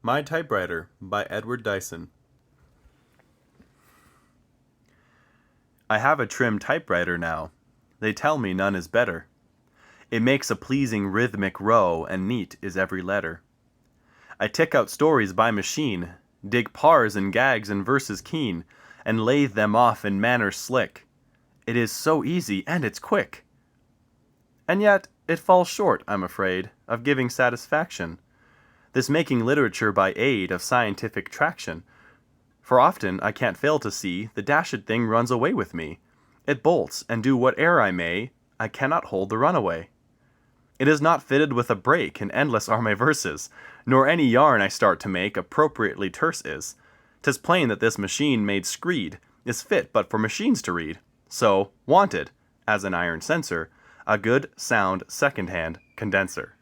My Typewriter by Edward Dyson. I have a trim typewriter now. They tell me none is better. It makes a pleasing rhythmic row, and neat is every letter. I tick out stories by machine, dig pars and gags and verses keen, and lathe them off in manner slick. It is so easy, and it's quick. And yet it falls short, I'm afraid, of giving satisfaction, this making literature by aid of scientific traction. For often I can't fail to see the dashed thing runs away with me. It bolts, and do whate'er I may, I cannot hold the runaway. It is not fitted with a break, and endless are my verses, nor any yarn I start to make appropriately terse is. 'Tis plain that this machine made screed is fit but for machines to read. So, wanted, as an iron censer, a good, sound, second-hand condenser.